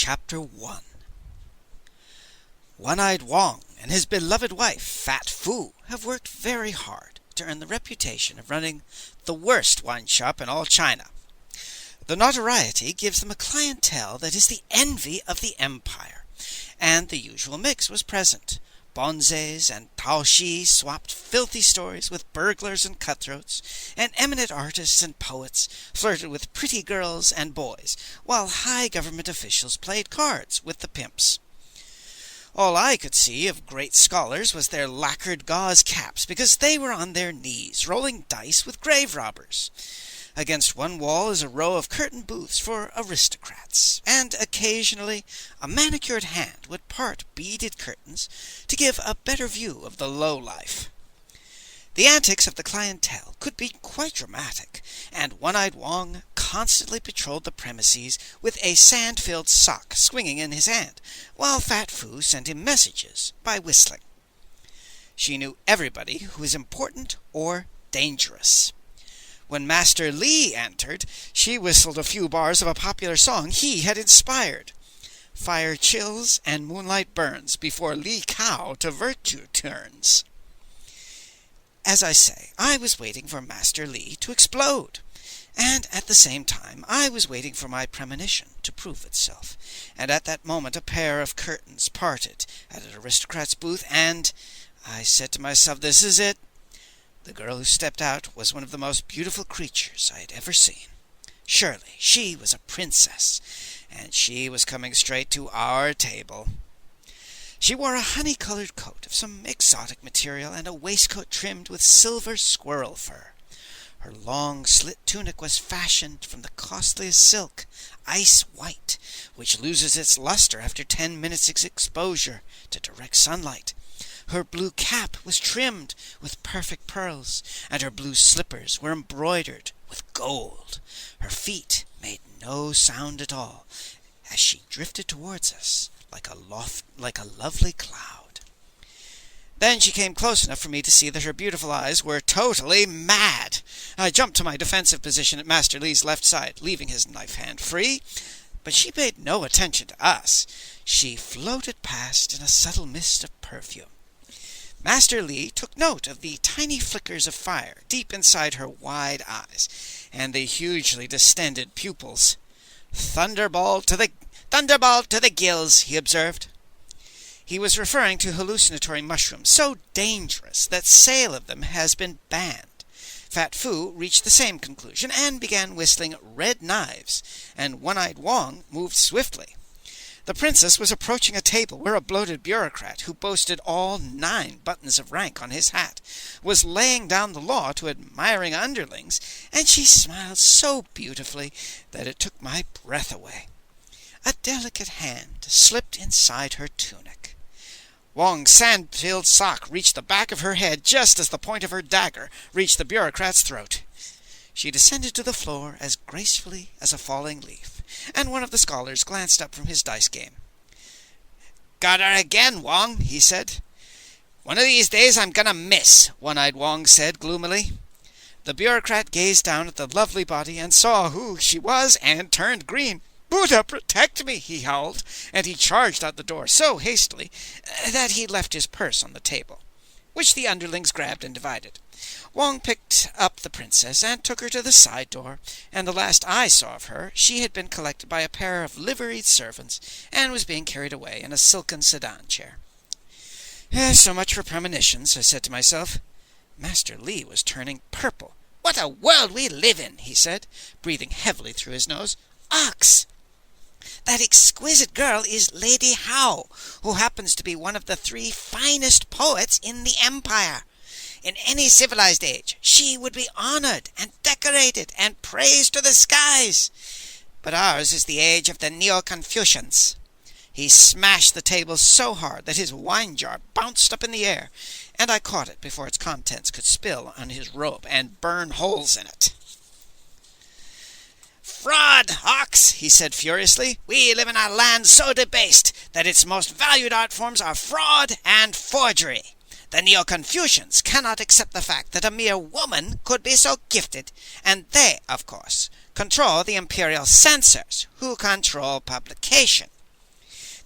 Chapter 1. One-Eyed Wong and his beloved wife, Fat Fu, have worked very hard to earn the reputation of running the worst wine shop in all China. The notoriety gives them a clientele that is the envy of the empire, and the usual mix was present. Bonzes and Taoshi swapped filthy stories with burglars and cutthroats, and eminent artists and poets flirted with pretty girls and boys, while high government officials played cards with the pimps. All I could see of great scholars was their lacquered gauze caps, because they were on their knees, rolling dice with grave robbers. Against one wall is a row of curtained booths for aristocrats, and occasionally a manicured hand would part beaded curtains to give a better view of the low life. The antics of the clientele could be quite dramatic, and One-Eyed Wong constantly patrolled the premises with a sand-filled sock swinging in his hand, while Fat Fu sent him messages by whistling. She knew everybody who was important or dangerous. When Master Li entered, she whistled a few bars of a popular song he had inspired. Fire chills and moonlight burns before Li Kao to virtue turns. As I say, I was waiting for Master Li to explode, and at the same time I was waiting for my premonition to prove itself, and at that moment a pair of curtains parted at an aristocrat's booth, and I said to myself, this is it. The girl who stepped out was one of the most beautiful creatures I had ever seen. Surely she was a princess, and she was coming straight to our table. She wore a honey-colored coat of some exotic material and a waistcoat trimmed with silver squirrel fur. Her long slit tunic was fashioned from the costliest silk, ice white, which loses its luster after 10 minutes' exposure to direct sunlight. Her blue cap was trimmed with perfect pearls, and her blue slippers were embroidered with gold. Her feet made no sound at all, as she drifted towards us like a lovely cloud. Then she came close enough for me to see that her beautiful eyes were totally mad. I jumped to my defensive position at Master Li's left side, leaving his knife hand free, but she paid no attention to us. She floated past in a subtle mist of perfume. Master Li took note of the tiny flickers of fire deep inside her wide eyes, and the hugely distended pupils. Thunderball to the gills, he observed. He was referring to hallucinatory mushrooms, so dangerous that sale of them has been banned. Fat Fu reached the same conclusion and began whistling Red Knives, and One-Eyed Wong moved swiftly. The princess was approaching a table where a bloated bureaucrat, who boasted all 9 buttons of rank on his hat, was laying down the law to admiring underlings, and she smiled so beautifully that it took my breath away. A delicate hand slipped inside her tunic. Wong's sand-filled sock reached the back of her head just as the point of her dagger reached the bureaucrat's throat. She descended to the floor as gracefully as a falling leaf, and one of the scholars glanced up from his dice game. "Got her again, Wong," he said. "One of these days I'm gonna miss," One-Eyed Wong said gloomily. The bureaucrat gazed down at the lovely body and saw who she was and turned green. "Buddha, protect me!" he howled, and he charged out the door so hastily that he left his purse on the table, which the underlings grabbed and divided. Wong picked up the princess and took her to the side door, and the last I saw of her, she had been collected by a pair of liveried servants and was being carried away in a silken sedan chair. So much for premonitions, I said to myself. Master Li was turning purple. "What a world we live in," he said, breathing heavily through his nose. "Ox! That exquisite girl is Lady Hao, who happens to be one of the 3 finest poets in the empire. In any civilized age, she would be honored and decorated and praised to the skies. But ours is the age of the Neo-Confucians." He smashed the table so hard that his wine jar bounced up in the air, and I caught it before its contents could spill on his robe and burn holes in it. "Fraud, Ox!" he said furiously. "We live in a land so debased that its most valued art forms are fraud and forgery. The Neo-Confucians cannot accept the fact that a mere woman could be so gifted, and they, of course, control the imperial censors, who control publication.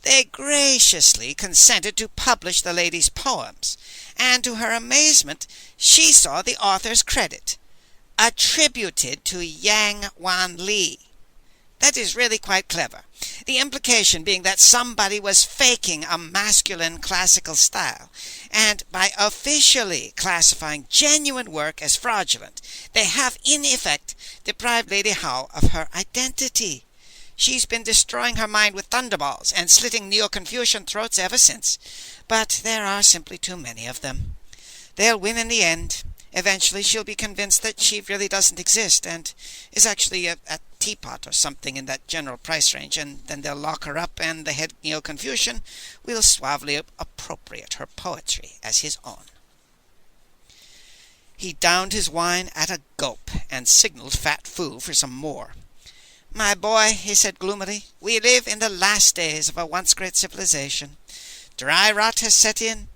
They graciously consented to publish the lady's poems, and to her amazement she saw the author's credit, attributed to Yang Wan Li. That is really quite clever, the implication being that somebody was faking a masculine classical style, and by officially classifying genuine work as fraudulent, they have in effect deprived Lady Howe of her identity. She's been destroying her mind with thunderballs and slitting Neo-Confucian throats ever since, but there are simply too many of them. They'll win in the end. Eventually she'll be convinced that she really doesn't exist and is actually a teapot or something in that general price range, and then they'll lock her up and the head Neo-Confucian will suavely appropriate her poetry as his own. He downed his wine at a gulp and signaled Fat Fu for some more. "My boy," he said gloomily, "we live in the last days of a once great civilization. Dry rot has set in,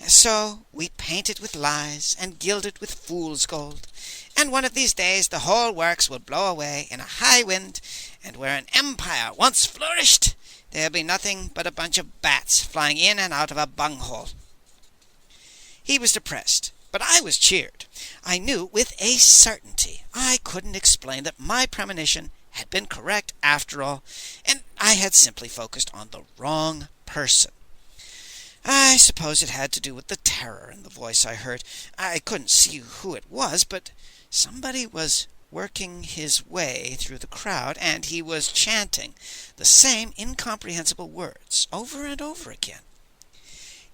so we paint it with lies and gild it with fool's gold, and one of these days the whole works will blow away in a high wind, and where an empire once flourished, there'll be nothing but a bunch of bats flying in and out of a bunghole." He was depressed, but I was cheered. I knew with a certainty I couldn't explain that my premonition had been correct after all, and I had simply focused on the wrong person. I suppose it had to do with the terror in the voice I heard. I couldn't see who it was, but somebody was working his way through the crowd, and he was chanting the same incomprehensible words over and over again.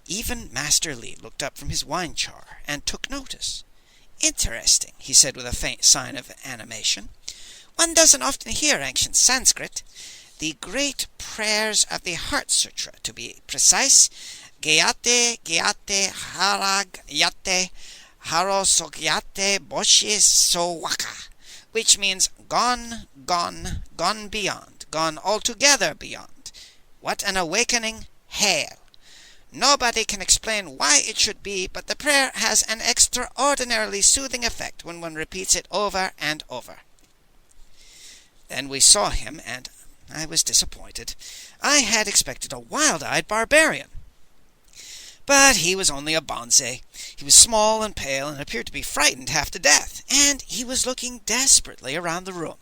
Even Master Li looked up from his wine jar and took notice. "Interesting," he said with a faint sign of animation. "One doesn't often hear ancient Sanskrit. The great prayers of the Heart Sutra, to be precise, Gyate, Gyate, Harag, Yate, Harosogyate, Boshi, Sowaka, which means gone, gone, gone beyond, gone altogether beyond. What an awakening! Hail! Nobody can explain why it should be, but the prayer has an extraordinarily soothing effect when one repeats it over and over." Then we saw him, and I was disappointed. I had expected a wild-eyed barbarian. But he was only a bonze. He was small and pale and appeared to be frightened half to death, and he was looking desperately around the room.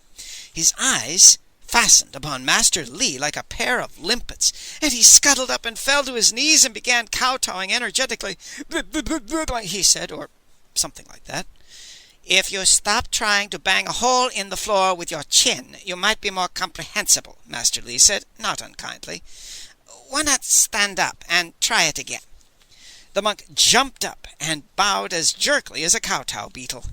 His eyes fastened upon Master Li like a pair of limpets, and he scuttled up and fell to his knees and began kowtowing energetically. He said, or something like that. "If you stop trying to bang a hole in the floor with your chin, you might be more comprehensible," Master Li said, not unkindly. "Why not stand up and try it again?" The monk jumped up and bowed as jerkily as a kowtow beetle.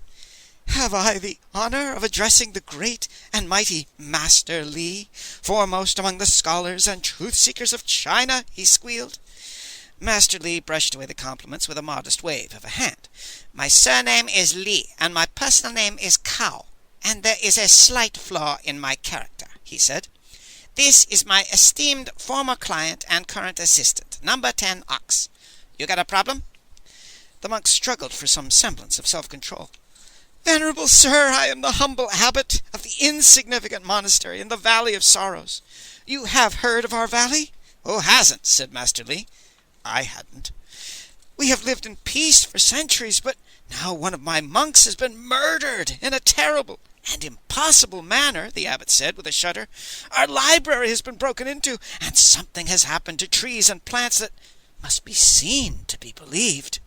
"Have I the honor of addressing the great and mighty Master Li, foremost among the scholars and truth-seekers of China?" he squealed. Master Li brushed away the compliments with a modest wave of a hand. "My surname is Li, and my personal name is Cao, and there is a slight flaw in my character," he said. "This is my esteemed former client and current assistant, number 10 Ox. You got a problem?" The monk struggled for some semblance of self-control. "Venerable sir, I am the humble abbot of the insignificant monastery in the Valley of Sorrows. You have heard of our valley?" "Who hasn't?" said Master Li. I hadn't. "We have lived in peace for centuries, but now one of my monks has been murdered in a terrible and impossible manner," the abbot said with a shudder. "Our library has been broken into, and something has happened to trees and plants that must be seen to be believed."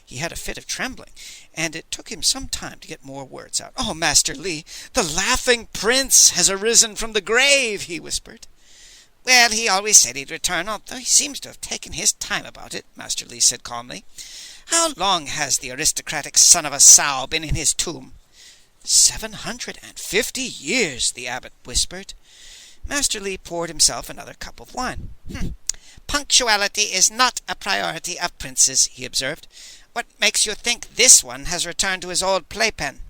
He had a fit of trembling, and it took him some time to get more words out. "Oh, Master Li, the laughing prince has arisen from the grave," he whispered. "Well, he always said he'd return, although he seems to have taken his time about it," Master Li said calmly. "How long has the aristocratic son of a sow been in his tomb?" 750 years, the abbot whispered. Master Li poured himself another cup of wine. "Punctuality is not a priority of princes," he observed. "What makes you think this one has returned to his old playpen?"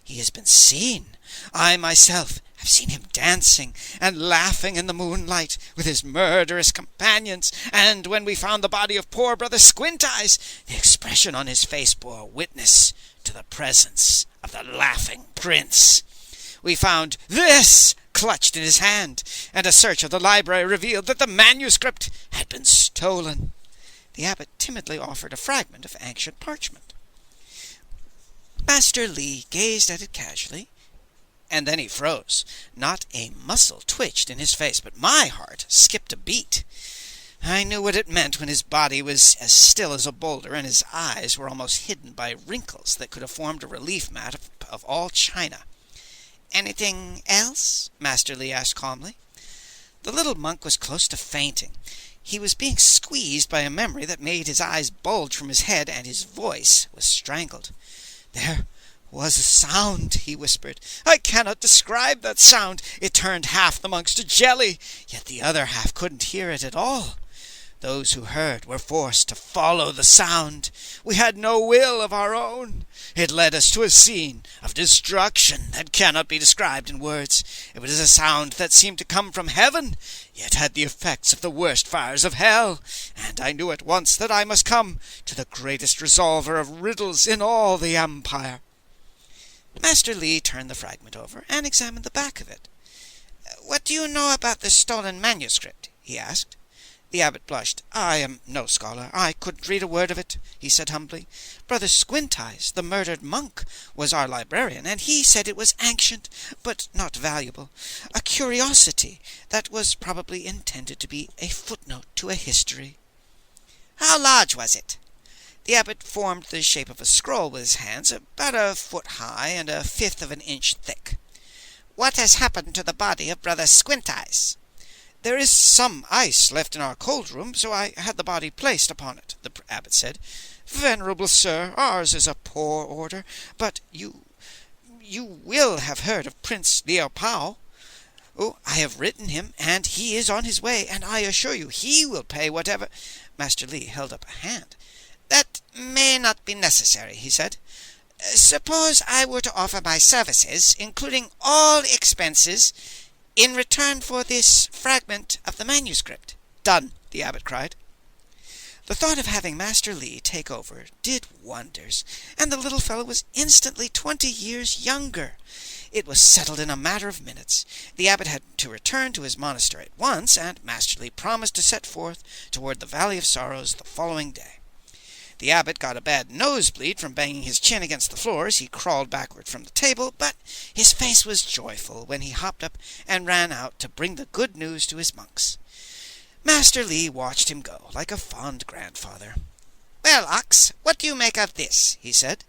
"He has been seen. I myself have seen him dancing and laughing in the moonlight with his murderous companions, and when we found the body of poor brother Squint-Eyes, the expression on his face bore witness to the presence of the laughing prince. we found this clutched in his hand, and a search of the library revealed that the manuscript had been stolen. The abbot timidly offered a fragment of ancient parchment. Master Li gazed at it casually, and then he froze. Not a muscle twitched in his face, but my heart skipped a beat. I knew what it meant when his body was as still as a boulder and his eyes were almost hidden by wrinkles that could have formed a relief mat of all China. "Anything else?" Master Li asked calmly. The little monk was close to fainting. He was being squeezed by a memory that made his eyes bulge from his head, and his voice was strangled. "There was a sound," he whispered. "I cannot describe that sound. It turned half the monks to jelly, yet the other half couldn't hear it at all. Those who heard were forced to follow the sound. We had no will of our own. It led us to a scene of destruction that cannot be described in words. It was a sound that seemed to come from heaven, yet had the effects of the worst fires of hell, and I knew at once that I must come to the greatest resolver of riddles in all the empire." Master Li turned the fragment over and examined the back of it. "What do you know about the stolen manuscript?" he asked. The abbot blushed. "I am no scholar. I couldn't read a word of it," he said humbly. "Brother Squint-Eyes, the murdered monk, was our librarian, and he said it was ancient, but not valuable. A curiosity that was probably intended to be a footnote to a history." "How large was it?" The abbot formed the shape of a scroll with his hands, about a foot high and 1/5 of an inch thick. "What has happened to the body of Brother Squint-Eyes?" "There is some ice left in our cold room, so I had the body placed upon it," the abbot said. "Venerable sir, ours is a poor order, but you will have heard of Prince Liao Pao. Oh, I have written him, and he is on his way, and I assure you he will pay whatever—" Master Li held up a hand. "That may not be necessary," he said. "Suppose I were to offer my services, including all expenses, in return for this fragment of the manuscript." "Done," the abbot cried. The thought of having Master Li take over did wonders, and the little fellow was instantly 20 years younger. It was settled in a matter of minutes. The abbot had to return to his monastery at once, and Master Li promised to set forth toward the Valley of Sorrows the following day. The abbot got a bad nosebleed from banging his chin against the floor as he crawled backward from the table, but his face was joyful when he hopped up and ran out to bring the good news to his monks. Master Li watched him go like a fond grandfather. "Well, Ox, what do you make of this?" he said.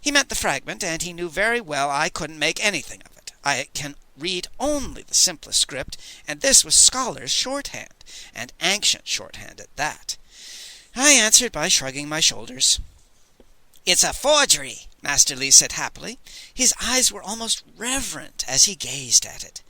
He meant the fragment, and he knew very well I couldn't make anything of it. I can read only the simplest script, and this was scholar's shorthand, and ancient shorthand at that. I answered by shrugging my shoulders. "It's a forgery," Master Li said happily. His eyes were almost reverent as he gazed at it.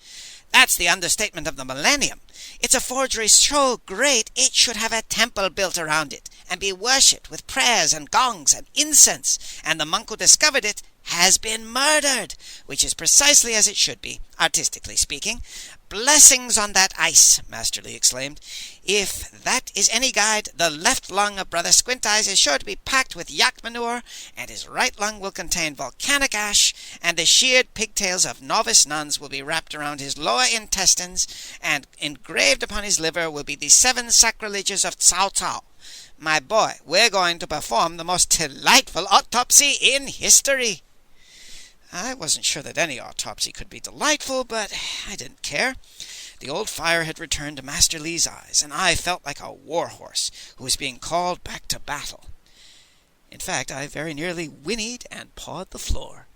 "That's the understatement of the millennium. It's a forgery so great it should have a temple built around it, and be worshipped with prayers and gongs and incense, and the monk who discovered it has been murdered, which is precisely as it should be, artistically speaking. Blessings on that ice," Master Li exclaimed. "If that is any guide, the left lung of Brother Squint-Eyes is sure to be packed with yak manure, and his right lung will contain volcanic ash, and the sheared pigtails of novice nuns will be wrapped around his lower intestines, and engraved upon his liver will be the 7 sacrileges of Cao Cao. My boy, we're going to perform the most delightful autopsy in history." I wasn't sure that any autopsy could be delightful, but I didn't care. The old fire had returned to Master Li's eyes, and I felt like a war horse who was being called back to battle. In fact, I very nearly whinnied and pawed the floor.